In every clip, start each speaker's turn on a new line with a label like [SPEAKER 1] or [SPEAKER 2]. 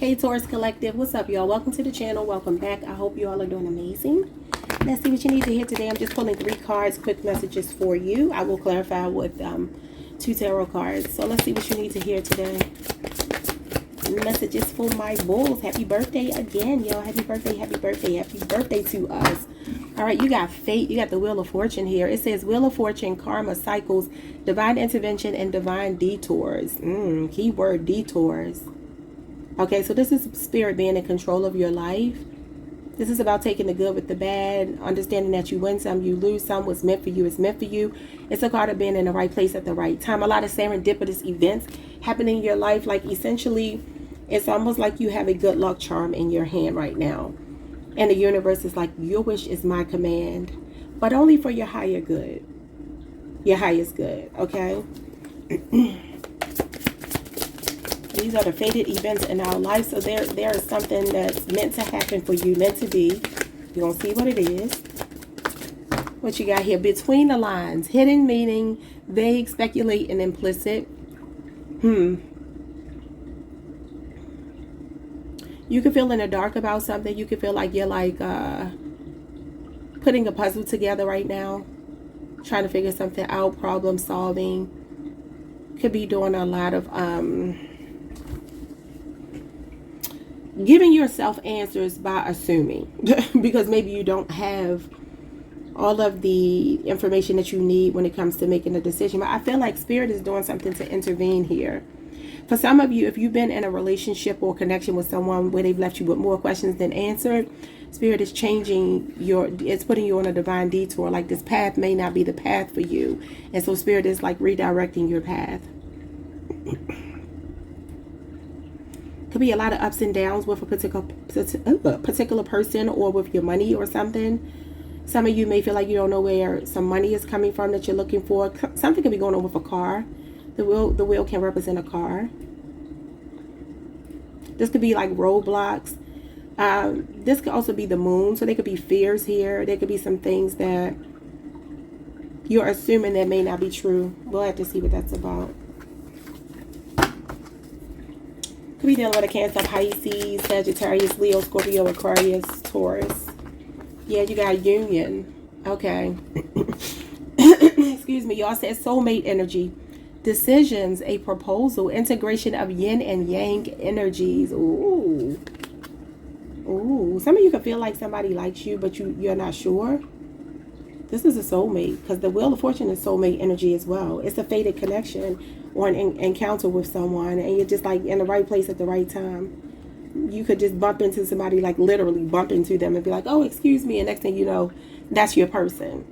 [SPEAKER 1] Hey Taurus Collective, what's up y'all? Welcome to the channel. Welcome back. I hope you all are doing amazing. Let's see what you need to hear today. I'm just pulling 3 cards, quick messages for you. I will clarify with 2 tarot cards. So let's see what you need to hear today. Messages for my bulls. Happy birthday again, y'all. Happy birthday, happy birthday, happy birthday to us. All right, you got fate. You got the Wheel of Fortune here. It says Wheel of Fortune, karma, cycles, divine intervention, and divine detours. Keyword detours. Okay, so this is spirit being in control of your life. This is about taking the good with the bad, understanding that you win some, you lose some. What's meant for you is meant for you. It's a card of being in the right place at the right time. A lot of serendipitous events happening in your life. Like essentially, it's almost like you have a good luck charm in your hand right now. And the universe is like, your wish is my command. But only for your higher good. Your highest good, okay? These are the fated events in our life. So there is something that's meant to happen for you, meant to be. You're going to see what it is. What you got here? Between the lines. Hidden meaning, vague, speculate, and implicit. You can feel in the dark about something. You can feel like you're like putting a puzzle together right now. Trying to figure something out. Problem solving. Could be doing a lot of giving yourself answers by assuming. Because maybe you don't have all of the information that you need when it comes to making a decision. But I feel like Spirit is doing something to intervene here. For some of you, if you've been in a relationship or connection with someone where they've left you with more questions than answered, Spirit is changing it's putting you on a divine detour. Like this path may not be the path for you. And so Spirit is like redirecting your path. Could be a lot of ups and downs with a particular person or with your money or something. Some of you may feel like you don't know where some money is coming from that you're looking for. Something could be going on with a car. The wheel can represent a car. This could be like roadblocks. This could also be the moon. So there could be fears here. There could be some things that you're assuming that may not be true. We'll have to see what that's about. Could be dealing with a Cancer, Pisces, Sagittarius, Leo, Scorpio, Aquarius, Taurus. Yeah, you got union. Okay. Excuse me. Y'all said soulmate energy. Decisions, a proposal, integration of yin and yang energies. Ooh. Ooh. Some of you can feel like somebody likes you, but you're not sure. This is a soulmate, because the Wheel of Fortune is soulmate energy as well. It's a fated connection or an encounter with someone, and you're just like in the right place at the right time. You could just bump into somebody, like literally bump into them and be like, oh, excuse me, and next thing you know, that's your person.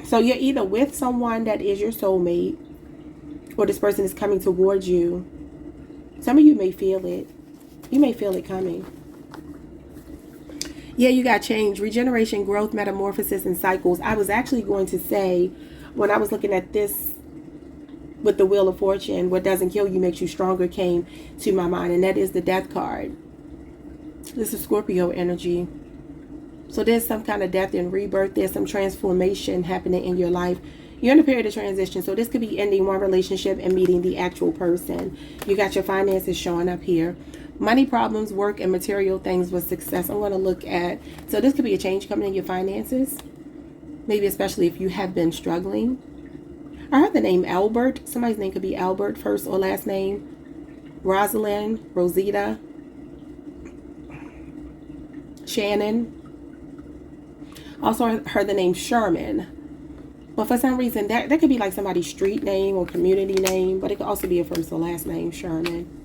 [SPEAKER 1] So you're either with someone that is your soulmate, or this person is coming towards you. Some of you may feel it. You may feel it coming. Yeah, you got change, regeneration, growth, metamorphosis, and cycles. I was actually going to say, when I was looking at this with the Wheel of Fortune, what doesn't kill you makes you stronger came to my mind, and that is the Death card. This is Scorpio energy. So there's some kind of death and rebirth. There's some transformation happening in your life. You're in a period of transition. So this could be ending one relationship and meeting the actual person. You got your finances showing up here. Money problems, work, and material things with success. I'm going to look at, so this could be a change coming in your finances. Maybe especially if you have been struggling. I heard the name Albert. Somebody's name could be Albert, first or last name. Rosalind, Rosita, Shannon. Also heard the name Sherman. But for some reason, that could be like somebody's street name or community name. But it could also be a first or last name, Sherman.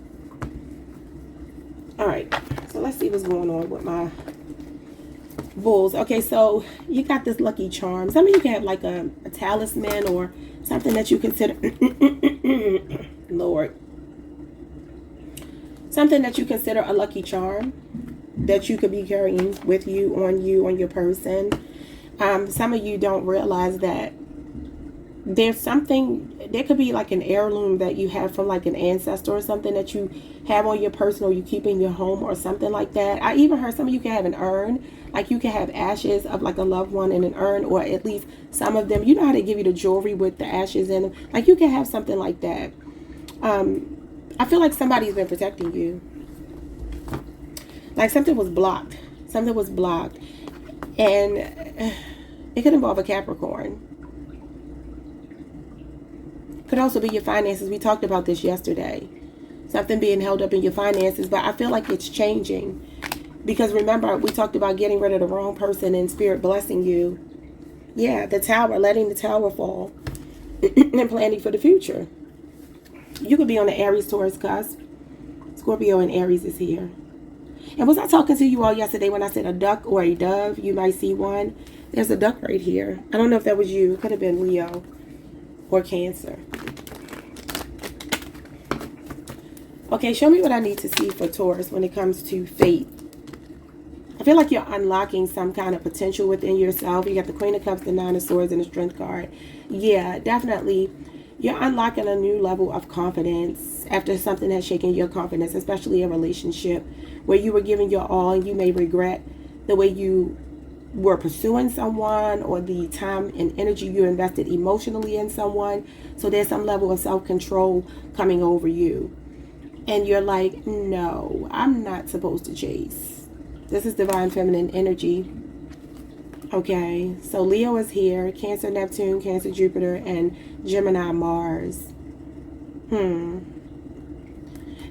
[SPEAKER 1] Alright, so let's see what's going on with my bulls. Okay, so you got this lucky charm. Some of you can have like a talisman or something that you consider... Lord. Something that you consider a lucky charm that you could be carrying with you, on your person. Some of you don't realize that there's something, there could be like an heirloom that you have from like an ancestor or something that you have on your person or you keep in your home or something like that. I even heard some of you can have an urn, like you can have ashes of like a loved one in an urn, or at least some of them. You know how they give you the jewelry with the ashes in them? Like you can have something like that. I feel like somebody's been protecting you. Like something was blocked. Something was blocked. And it could involve a Capricorn. Could also be your finances. We talked about this yesterday. Something being held up in your finances. But I feel like it's changing. Because remember, we talked about getting rid of the wrong person and spirit blessing you. Yeah, the tower. Letting the tower fall. And planning for the future. You could be on the Aries Taurus cusp. Scorpio and Aries is here. And was I talking to you all yesterday when I said a duck or a dove? You might see one. There's a duck right here. I don't know if that was you. It could have been Leo or Cancer. Okay, show me what I need to see for Taurus when it comes to fate. I feel like you're unlocking some kind of potential within yourself. You got the Queen of Cups, the Nine of Swords, and the Strength card. Yeah, definitely. You're unlocking a new level of confidence after something has shaken your confidence, especially a relationship where you were giving your all and you may regret the way you were pursuing someone or the time and energy you invested emotionally in someone. So there's some level of self-control coming over you. And you're like, no, I'm not supposed to chase. This is divine feminine energy. Okay, so Leo is here, Cancer, Neptune, Cancer, Jupiter, and Gemini, Mars.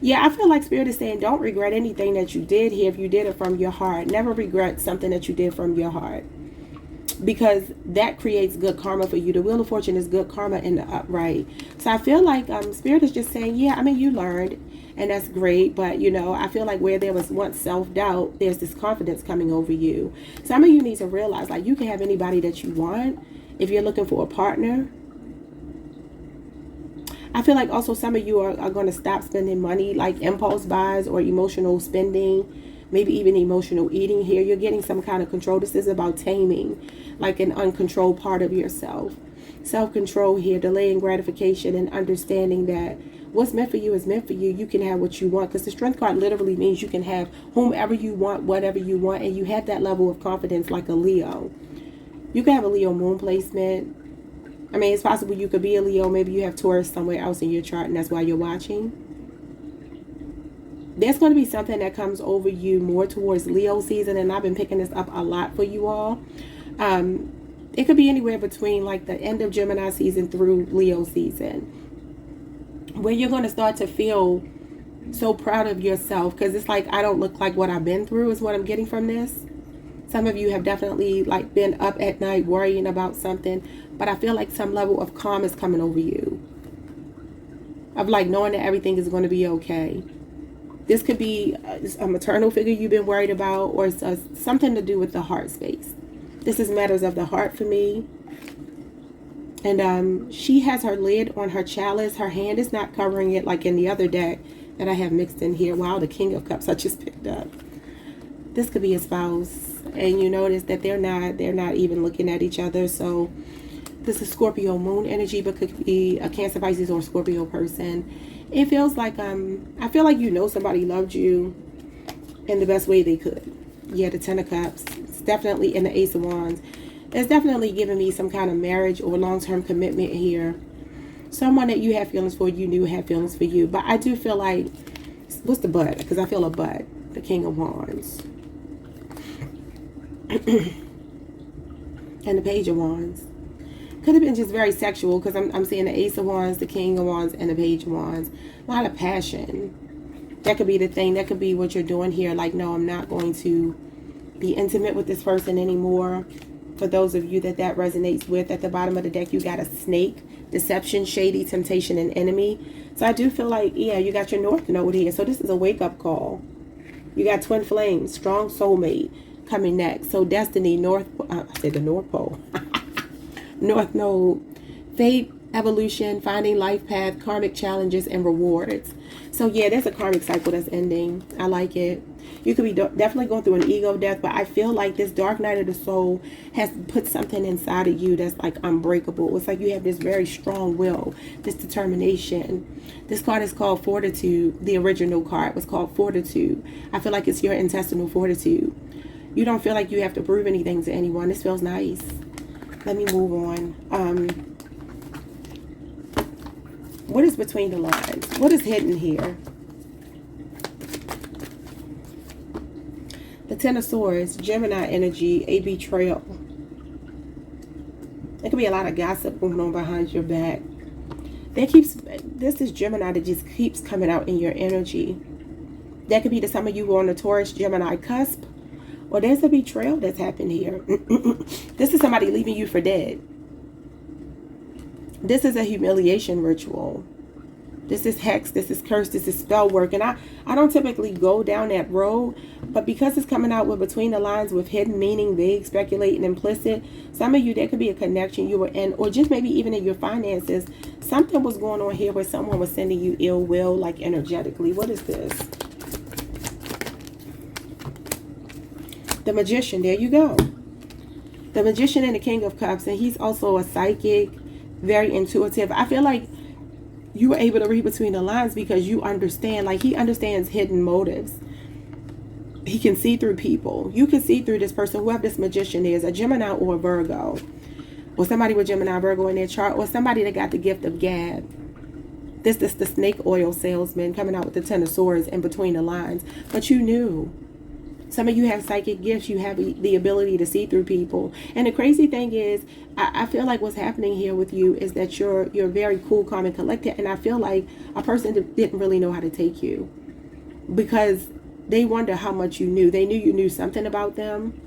[SPEAKER 1] Yeah, I feel like Spirit is saying don't regret anything that you did here if you did it from your heart. Never regret something that you did from your heart. Because that creates good karma for you. The Wheel of Fortune is good karma in the upright. So I feel like Spirit is just saying, yeah, I mean, you learned. And that's great. But, you know, I feel like where there was once self-doubt, there's this confidence coming over you. Some of you need to realize, like, you can have anybody that you want if you're looking for a partner. I feel like also some of you are going to stop spending money, like impulse buys or emotional spending, maybe even emotional eating here. You're getting some kind of control. This is about taming, like an uncontrolled part of yourself. Self-control here, delaying gratification and understanding that what's meant for you is meant for you. You can have what you want, because the Strength card literally means you can have whomever you want, whatever you want, and you have that level of confidence like a Leo. You can have a Leo moon placement. I mean, it's possible you could be a Leo. Maybe you have Taurus somewhere else in your chart, and that's why you're watching. There's going to be something that comes over you more towards Leo season, and I've been picking this up a lot for you all. It could be anywhere between like the end of Gemini season through Leo season, where you're going to start to feel so proud of yourself, because it's like, I don't look like what I've been through is what I'm getting from this. Some of you have definitely like been up at night worrying about something, but I feel like some level of calm is coming over you, of like knowing that everything is going to be okay. This could be a maternal figure you've been worried about, or something to do with the heart space. This is matters of the heart for me. And she has her lid on her chalice. Her hand is not covering it like in the other deck that I have mixed in here. Wow, the King of Cups I just picked up. This could be a spouse, and you notice that they're not even looking at each other. So this is Scorpio moon energy, but could be a Cancer, Pisces, or Scorpio person. It feels like I feel like you know somebody loved you in the best way they could. Yeah, the Ten of Cups. It's definitely in the Ace of Wands. It's definitely giving me some kind of marriage or long-term commitment here. Someone that you have feelings for, you knew had feelings for you. But I do feel like, what's the but? Because I feel a but. The King of Wands. And the Page of Wands. Could have been just very sexual, because I'm seeing the Ace of Wands, the King of Wands, and the Page of Wands. A lot of passion. That could be the thing. That could be what you're doing here. Like, no, I'm not going to be intimate with this person anymore. For those of you that resonates with, at the bottom of the deck, you got a snake, deception, shady, temptation, and enemy. So I do feel like, yeah, you got your North Node here. So this is a wake-up call. You got twin flames, strong soulmate coming next. So destiny, I said the North Pole. North Node, fate, evolution, finding life path, karmic challenges, and rewards. So yeah, there's a karmic cycle that's ending. I like it. You could be definitely going through an ego death, but I feel like this dark night of the soul has put something inside of you that's like unbreakable. It's like you have this very strong will, this determination. This card is called Fortitude. The original card was called Fortitude. I feel like it's your intestinal fortitude. You don't feel like you have to prove anything to anyone. This feels nice. Let me move on. What is between the lines? What is hidden here? The Ten of Swords, Gemini energy, a betrayal. There could be a lot of gossip going on behind your back. This is Gemini that just keeps coming out in your energy. That could be to some of you who are on the Taurus Gemini cusp. Or there's a betrayal that's happened here. This is somebody leaving you for dead. This is a humiliation ritual. This is hex, this is curse, this is spell work. And I don't typically go down that road, but because it's coming out with between the lines with hidden meaning, vague, speculating, implicit, some of you, there could be a connection you were in, or just maybe even in your finances. Something was going on here where someone was sending you ill will, like energetically. What is this? The Magician, there you go. The Magician and the King of Cups, and he's also a psychic, very intuitive. I feel like you were able to read between the lines because you understand, like he understands hidden motives. He can see through people. You can see through this person, whoever this magician is, a Gemini or a Virgo, or somebody with Gemini, Virgo in their chart, or somebody that got the gift of gab. This is the snake oil salesman coming out with the Ten of Swords in between the lines. But you knew. Some of you have psychic gifts. You have the ability to see through people. And the crazy thing is, I feel like what's happening here with you is that you're very cool, calm, and collected. And I feel like a person didn't really know how to take you because they wonder how much you knew. They knew you knew something about them.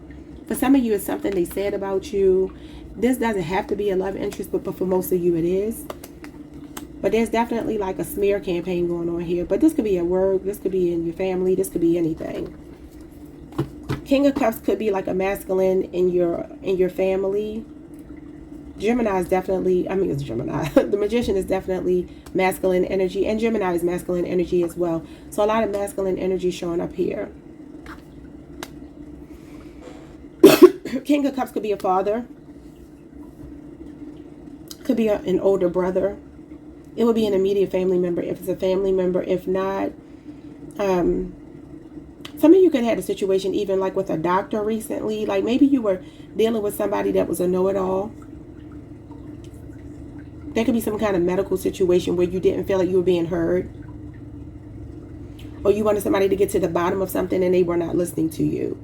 [SPEAKER 1] For some of you, it's something they said about you. This doesn't have to be a love interest, but for most of you, it is. But there's definitely like a smear campaign going on here. But this could be at work. This could be in your family. This could be anything. King of Cups could be like a masculine in your family. Gemini is definitely, it's Gemini. The Magician is definitely masculine energy, and Gemini is masculine energy as well. So a lot of masculine energy showing up here. King of Cups could be a father. Could be an older brother. It would be an immediate family member if it's a family member. If not, some of you could have had a situation even like with a doctor recently. Like maybe you were dealing with somebody that was a know-it-all. There could be some kind of medical situation where you didn't feel like you were being heard. Or you wanted somebody to get to the bottom of something and they were not listening to you.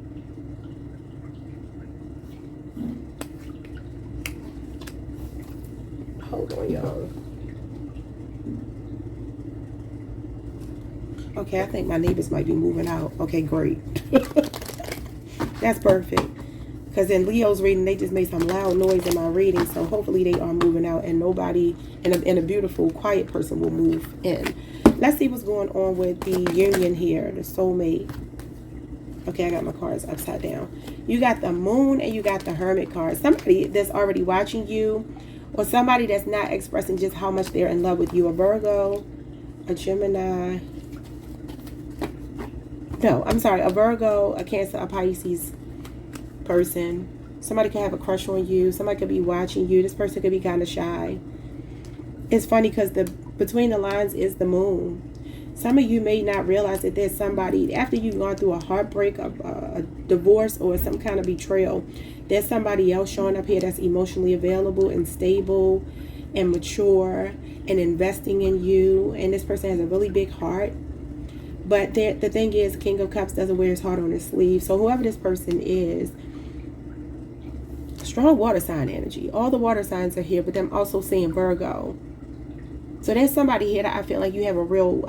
[SPEAKER 1] Hold on, y'all. Okay, I think my neighbors might be moving out. Okay, great. That's perfect. Because in Leo's reading, they just made some loud noise in my reading. So hopefully they are moving out and nobody, and a beautiful, quiet person will move in. Let's see what's going on with the union here, the soulmate. Okay, I got my cards upside down. You got the Moon and you got the Hermit card. Somebody that's already watching you, or somebody that's not expressing just how much they're in love with you. A Virgo, a Gemini. No, I'm sorry, a Virgo, a Cancer, a Pisces person. Somebody could have a crush on you. Somebody could be watching you. This person could be kind of shy. It's funny because between the lines is the Moon. Some of you may not realize that there's somebody, after you've gone through a heartbreak, a divorce, or some kind of betrayal, there's somebody else showing up here that's emotionally available and stable and mature and investing in you. And this person has a really big heart. But the thing is, King of Cups doesn't wear his heart on his sleeve. So whoever this person is, strong water sign energy. All the water signs are here, but I'm also seeing Virgo. So there's somebody here that I feel like you have a real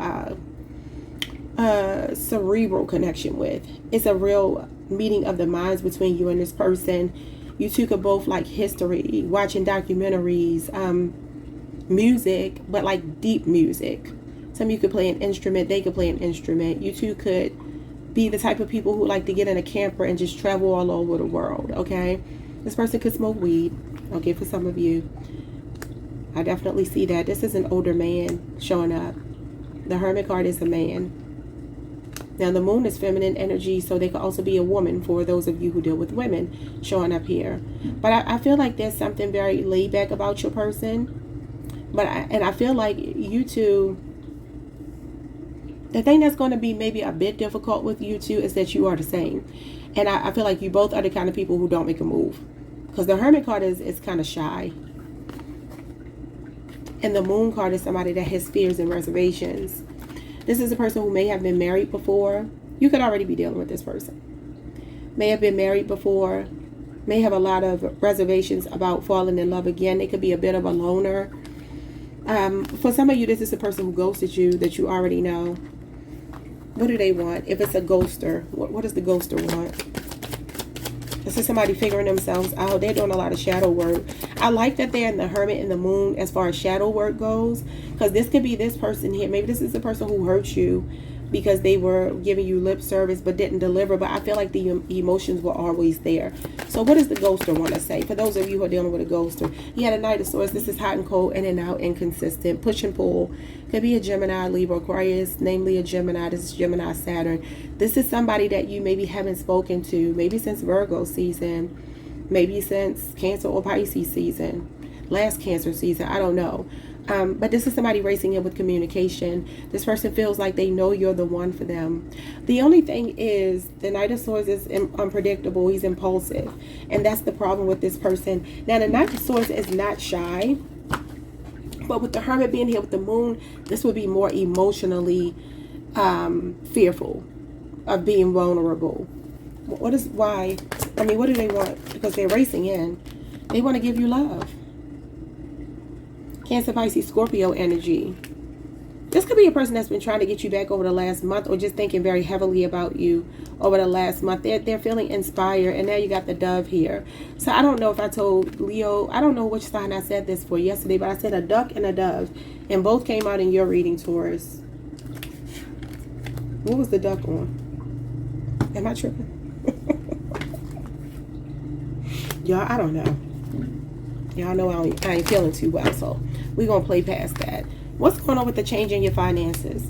[SPEAKER 1] cerebral connection with. It's a real meeting of the minds between you and this person. You two could both like history, watching documentaries, music, but like deep music. Some of you could play an instrument. They could play an instrument. You two could be the type of people who like to get in a camper and just travel all over the world, okay? This person could smoke weed, okay, for some of you. I definitely see that. This is an older man showing up. The Hermit card is a man. Now, the Moon is feminine energy, so they could also be a woman for those of you who deal with women showing up here. But I feel like there's something very laid back about your person. But I feel like you two... The thing that's going to be maybe a bit difficult with you two is that you are the same. And I feel like you both are the kind of people who don't make a move. Because the Hermit card is kind of shy. And the Moon card is somebody that has fears and reservations. This is a person who may have been married before. You could already be dealing with this person. may have been married before, may have a lot of reservations about falling in love again. They could be a bit of a loner. For some of you, this is a person who ghosted you that you already know. What do they want? If it's a ghoster, what does the ghoster want? This is somebody figuring themselves out. They're doing a lot of shadow work. I like that they're in the Hermit and the Moon as far as shadow work goes, because this could be this person here. Maybe this is the person who hurt you because they were giving you lip service but didn't deliver. But I feel like the emotions were always there. So what does the ghoster want to say? For those of you who are dealing with a ghoster, you had a Knight of Swords. This is hot and cold, in and out, inconsistent, push and pull. Could be a Gemini, Libra, Aquarius, namely a Gemini. This is Gemini, Saturn. This is somebody that you maybe haven't spoken to, maybe since Virgo season, maybe since Cancer or Pisces season, last Cancer season, I don't know. But this is somebody racing in with communication. This person feels like they know you're the one for them. The only thing is the Knight of Swords is unpredictable. He's impulsive. And that's the problem with this person. Now, the Knight of Swords is not shy. But with the Hermit being here with the Moon, this would be more emotionally fearful of being vulnerable. What do they want? Because they're racing in. They want to give you love. Cancer, Pisces, Scorpio energy. This could be a person that's been trying to get you back over the last month, or just thinking very heavily about you over the last month. They're feeling inspired, and now you got the Dove here. So I don't know if I told Leo, I don't know which sign I said this for yesterday, but I said a duck and a dove, and both came out in your reading, Taurus. What was the duck on? Am I tripping? Y'all, I don't know. Y'all know I ain't feeling too well, so we're going to play past that. What's going on with the change in your finances?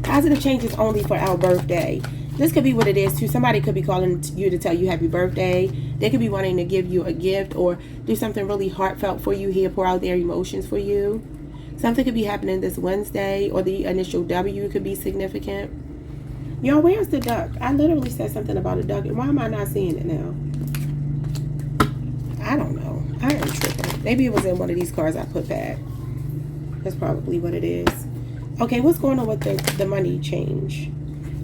[SPEAKER 1] Positive changes only for our birthday. This could be what it is, too. Somebody could be calling you to tell you happy birthday. They could be wanting to give you a gift or do something really heartfelt for you here, pour out their emotions for you. Something could be happening this Wednesday, or the initial W could be significant. Y'all, where's the duck? I literally said something about a duck, and why am I not seeing it now? I don't know. I am tripping. Maybe it was in one of these cards I put back. That's probably what it is. Okay, what's going on with the money change?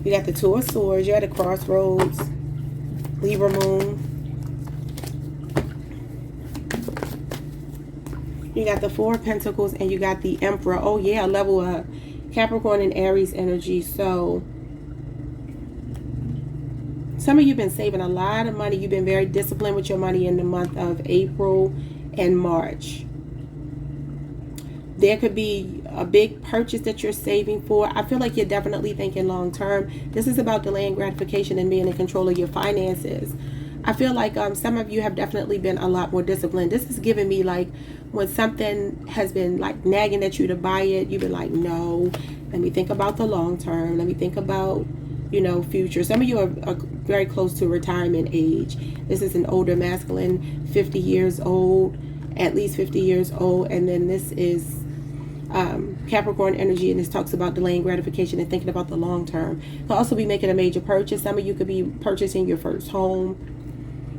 [SPEAKER 1] You got the Two of Swords. You're at a crossroads. Libra Moon. You got the Four of Pentacles, and you got the Emperor. Oh, yeah, level up. Capricorn and Aries energy. So some of you have been saving a lot of money. You've been very disciplined with your money in the month of April and March. There could be a big purchase that you're saving for. I feel like you're definitely thinking long term. This is about delaying gratification and being in control of your finances. I feel like some of you have definitely been a lot more disciplined. This is giving me like when something has been like nagging at you to buy it, you've been like, no, let me think about the long term. Let me think about, you know, future. Some of you are very close to retirement age. This is an older masculine, 50 years old, at least 50 years old. And then this is Capricorn energy, and this talks about delaying gratification and thinking about the long term. You'll also be making a major purchase. Some of you could be purchasing your first home.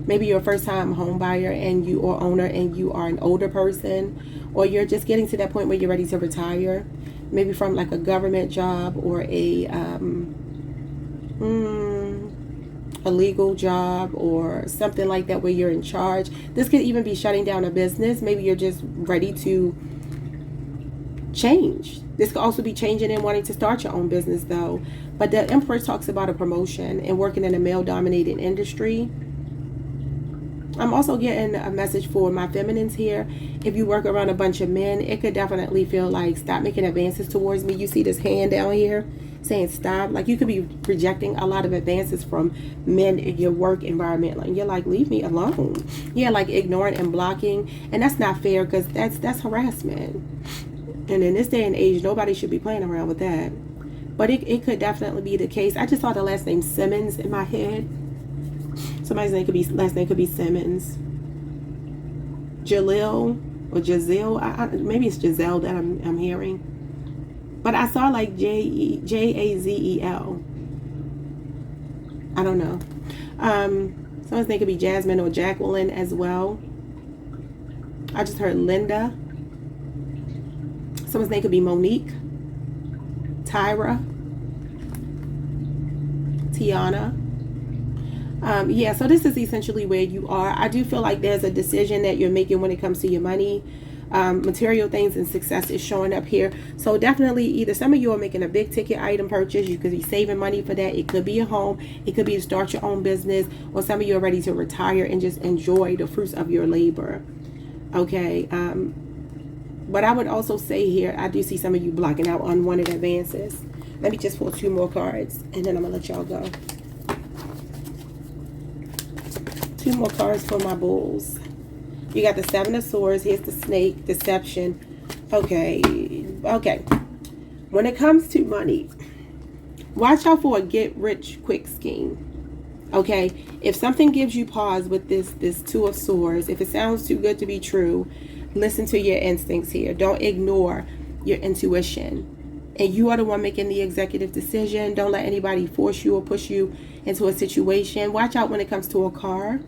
[SPEAKER 1] Maybe you're a first-time home buyer and you or owner, and you are an older person, or you're just getting to that point where you're ready to retire, maybe from like a government job or a legal job or something like that where you're in charge. This could even be shutting down a business. Maybe you're just ready to change. This could also be changing and wanting to start your own business though. But the Emperor talks about a promotion and working in a male-dominated industry. I'm also getting a message for my feminines here. If you work around a bunch of men, it could definitely feel like, stop making advances towards me. You see this hand down here saying stop. Like you could be rejecting a lot of advances from men in your work environment. Like you're like, leave me alone. Yeah, like ignoring and blocking. And that's not fair, because that's harassment. And in this day and age, nobody should be playing around with that. But it could definitely be the case. I just saw the last name Simmons in my head. Somebody's last name could be Simmons. Jalil or Giselle. Maybe it's Giselle that I'm hearing. But I saw like Jazel. I don't know. Someone's name could be Jasmine or Jacqueline as well. I just heard Linda. Someone's name could be Monique, Tyra, Tiana. Yeah, so this is essentially where you are. I do feel like there's a decision that you're making when it comes to your money. Material things and success is showing up here. So definitely either some of you are making a big ticket item purchase. You could be saving money for that. It could be a home. It could be to start your own business. Or some of you are ready to retire and just enjoy the fruits of your labor. Okay. But I would also say here, I do see some of you blocking out unwanted advances. Let me just pull 2 more cards and then I'm going to let y'all go. 2 more cards for my bulls. You got the 7 of Swords. Here's the snake. Deception. Okay. When it comes to money, watch out for a get-rich-quick scheme. Okay? If something gives you pause with this 2 of Swords, if it sounds too good to be true, listen to your instincts here. Don't ignore your intuition. And you are the one making the executive decision. Don't let anybody force you or push you into a situation. Watch out when it comes to a car.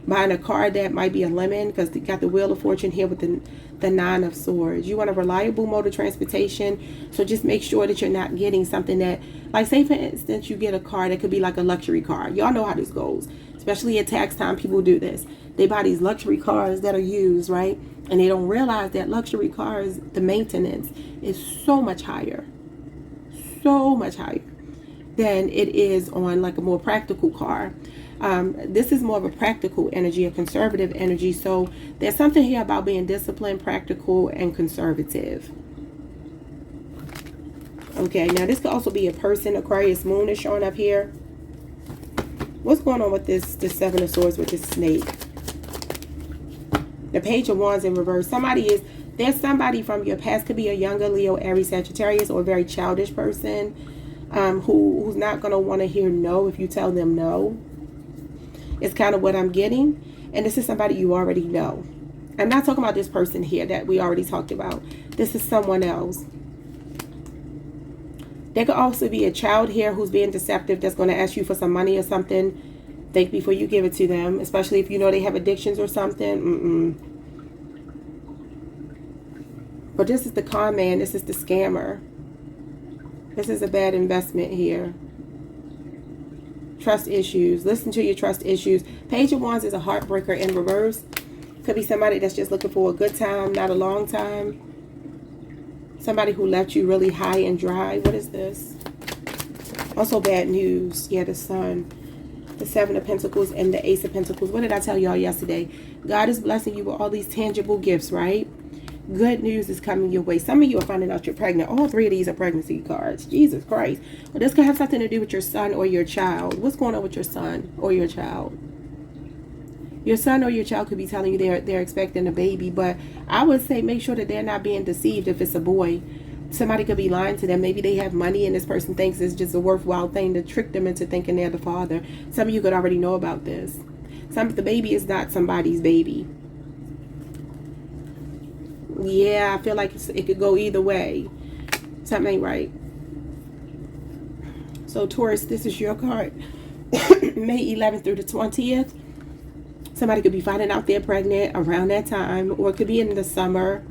[SPEAKER 1] Buying a car that might be a lemon, because you got the Wheel of Fortune here with the 9 of Swords. You want a reliable mode of transportation, so just make sure that you're not getting something that, like say for instance, you get a car that could be like a luxury car. Y'all know how this goes, especially at tax time. People do this. They buy these luxury cars that are used, right? And they don't realize that luxury cars, the maintenance is so much higher than it is on like a more practical car. This is more of a practical energy, a conservative energy. So there's something here about being disciplined, practical, and conservative. Okay, now this could also be a person. Aquarius moon is showing up here. What's going on with this 7 of Swords with this snake? The Page of Wands in reverse. There's somebody from your past, could be a younger Leo, Aries, Sagittarius, or a very childish person who's not going to want to hear no if you tell them no. It's kind of what I'm getting. And this is somebody you already know. I'm not talking about this person here that we already talked about. This is someone else. There could also be a child here who's being deceptive, that's going to ask you for some money or something. Think before you give it to them, especially if you know they have addictions or something. But this is the con man. This is the scammer. This is a bad investment here. Trust issues. Listen to your trust issues. Page of Wands is a heartbreaker in reverse. Could be somebody that's just looking for a good time, not a long time. Somebody who left you really high and dry. What is this? Also bad news. Yeah, the Sun. The 7 of Pentacles and the Ace of Pentacles. What did I tell y'all yesterday? God is blessing you with all these tangible gifts, right? Good news is coming your way. Some of you are finding out you're pregnant. All 3 of these are pregnancy cards. Jesus Christ. Well, this could have something to do with your son or your child. What's going on with your son or your child? Your son or your child could be telling you they're expecting a baby, but I would say make sure that they're not being deceived if it's a boy. Somebody could be lying to them. Maybe they have money and this person thinks it's just a worthwhile thing to trick them into thinking they're the father. Some of you could already know about this. The baby is not somebody's baby. Yeah, I feel like it could go either way. Something ain't right. So Taurus, this is your card. May 11th through the 20th. Somebody could be finding out they're pregnant around that time, or it could be in the summer.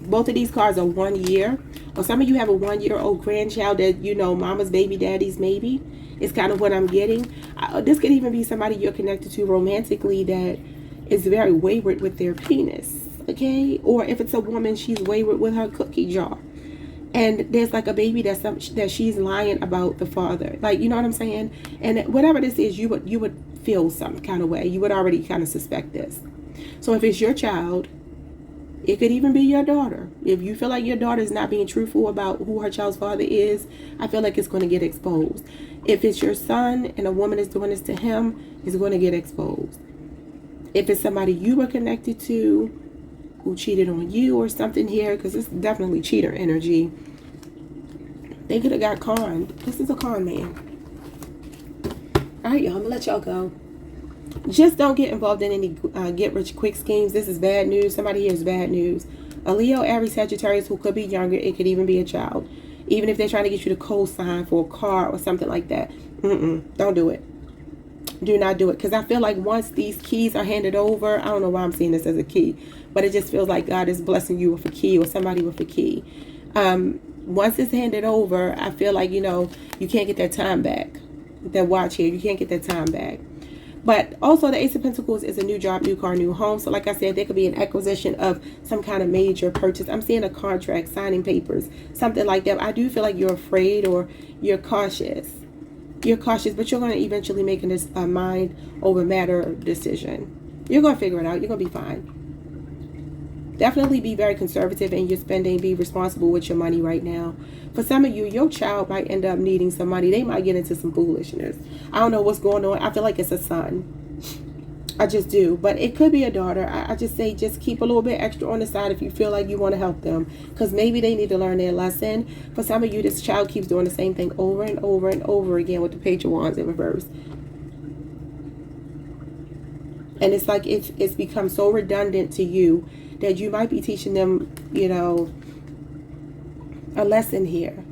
[SPEAKER 1] Both of these cards are 1 year. Or some of you have a 1-year-old grandchild that, you know, mama's baby, daddy's maybe. It's kind of what I'm getting. This could even be somebody you're connected to romantically that is very wayward with their penis. Okay, or if it's a woman, she's wayward with her cookie jar, and there's like a baby that she's lying about the father, like, you know what I'm saying? And whatever this is, you would feel some kind of way. You would already kind of suspect this. So if it's your child, it could even be your daughter. If you feel like your daughter is not being truthful about who her child's father is, I feel like it's going to get exposed. If it's your son and a woman is doing this to him, it's going to get exposed. If it's somebody you were connected to who cheated on you or something here, because it's definitely cheater energy, they could have got conned. This is a con man. All right, y'all, I'm gonna let y'all go. Just don't get involved in any get rich quick schemes. This is bad news. Somebody here is bad news. A Leo, Aries, Sagittarius who could be younger. It could even be a child. Even if they're trying to get you to co-sign for a car or something like that. Don't do it. Do not do it. Because I feel like once these keys are handed over, I don't know why I'm seeing this as a key, but it just feels like God is blessing you with a key, or somebody with a key. Once it's handed over, I feel like, you know, you can't get that time back. that watch here. You can't get that time back. But also the Ace of Pentacles is a new job, new car, new home. So like I said, there could be an acquisition of some kind of major purchase. I'm seeing a contract, signing papers, something like that. I do feel like you're afraid or you're cautious. You're cautious, but you're going to eventually make a mind over matter decision. You're going to figure it out. You're going to be fine. Definitely be very conservative in your spending. Be responsible with your money right now. For some of you, your child might end up needing some money. They might get into some foolishness. I don't know what's going on. I feel like it's a son. I just do. But it could be a daughter. I just say just keep a little bit extra on the side if you feel like you want to help them. Because maybe they need to learn their lesson. For some of you, this child keeps doing the same thing over and over and over again with the Page of Wands in reverse. And it's like it's become so redundant to you that you might be teaching them, you know, a lesson here.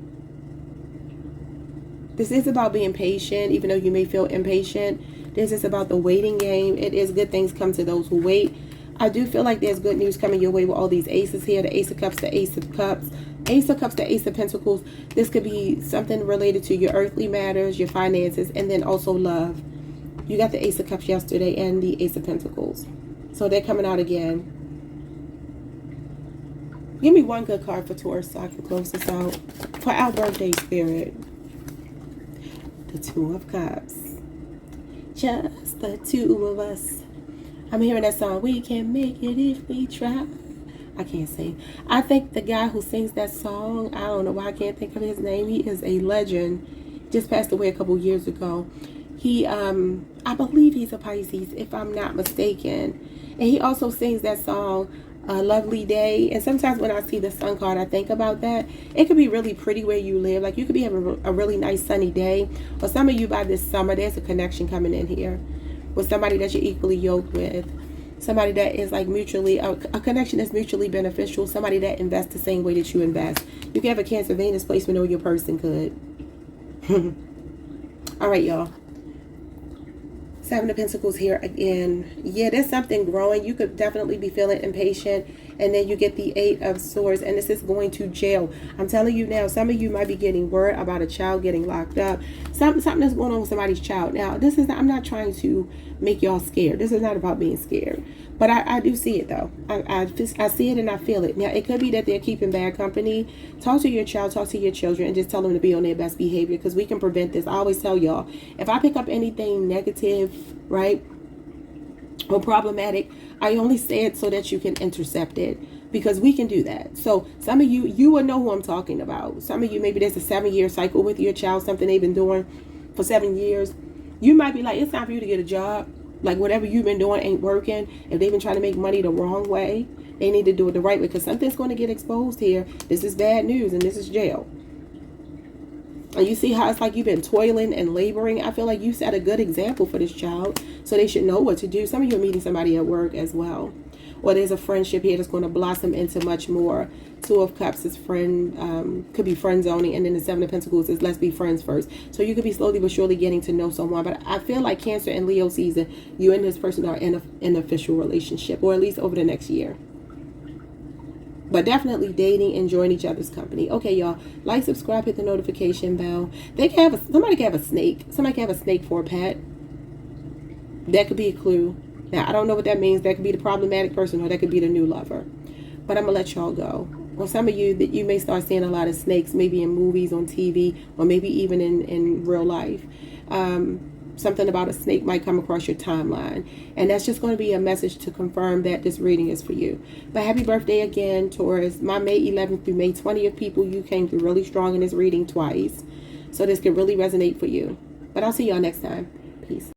[SPEAKER 1] This is about being patient, even though you may feel impatient. This is about the waiting game. It is good things come to those who wait. I do feel like there's good news coming your way with all these aces here. The Ace of Cups, the Ace of Cups. Ace of Cups, the Ace of Pentacles. This could be something related to your earthly matters, your finances, and then also love. You got the Ace of Cups yesterday and the Ace of Pentacles. So they're coming out again. Give me one good card for Taurus so I can close this out. For our birthday spirit. The Two of Cups. Just the two of us. I'm hearing that song. We can make it if we try. I can't sing. I think the guy who sings that song, I don't know why I can't think of his name. He is a legend. Just passed away a couple years ago. He, I believe he's a Pisces, if I'm not mistaken. And he also sings that song, A Lovely Day. And sometimes when I see the sun card, I think about that. It could be really pretty where you live. Like you could be having a really nice sunny day. Or some of you by this summer, there's a connection coming in here with somebody that you're equally yoked with. Somebody that is like mutually, a connection that's mutually beneficial. Somebody that invests the same way that you invest. You can have a Cancer Venus placement or your person could. All right, y'all. Seven of Pentacles here again. Yeah, there's something growing. You could definitely be feeling impatient. And then you get the Eight of Swords. And this is going to jail. I'm telling you now, some of you might be getting word about a child getting locked up. Something that's going on with somebody's child. Now, this is not, I'm not trying to make y'all scared. This is not about being scared. But I do see it, though. I see it and I feel it. Now, it could be that they're keeping bad company. Talk to your child, talk to your children, and just tell them to be on their best behavior because we can prevent this. I always tell y'all, if I pick up anything negative, right, or problematic, I only say it so that you can intercept it because we can do that. So some of you will know who I'm talking about. Some of you, maybe there's a 7-year cycle with your child, something they've been doing for 7 years. You might be like, it's time for you to get a job. Like whatever you've been doing ain't working. If they've been trying to make money the wrong way, they need to do it the right way because something's going to get exposed here. This is bad news and this is jail. And you see how it's like you've been toiling and laboring. I feel like you set a good example for this child. So they should know what to do. Some of you are meeting somebody at work as well. Or there's a friendship here that's going to blossom into much more. Two of Cups is friend, could be friend zoning. And then the Seven of Pentacles is let's be friends first. So you could be slowly but surely getting to know someone. But I feel like Cancer and Leo season, you and this person are in an official relationship. Or at least over the next year. But definitely dating, enjoying each other's company. Okay, y'all. Like, subscribe, hit the notification bell. Somebody can have a snake. Somebody can have a snake for a pet. That could be a clue. Now, I don't know what that means. That could be the problematic person or that could be the new lover. But I'm going to let y'all go. Or some of you, that you may start seeing a lot of snakes, maybe in movies, on TV, or maybe even in real life. Something about a snake might come across your timeline. And that's just going to be a message to confirm that this reading is for you. But happy birthday again, Taurus. My May 11th through May 20th people, you came through really strong in this reading twice. So this could really resonate for you. But I'll see y'all next time. Peace.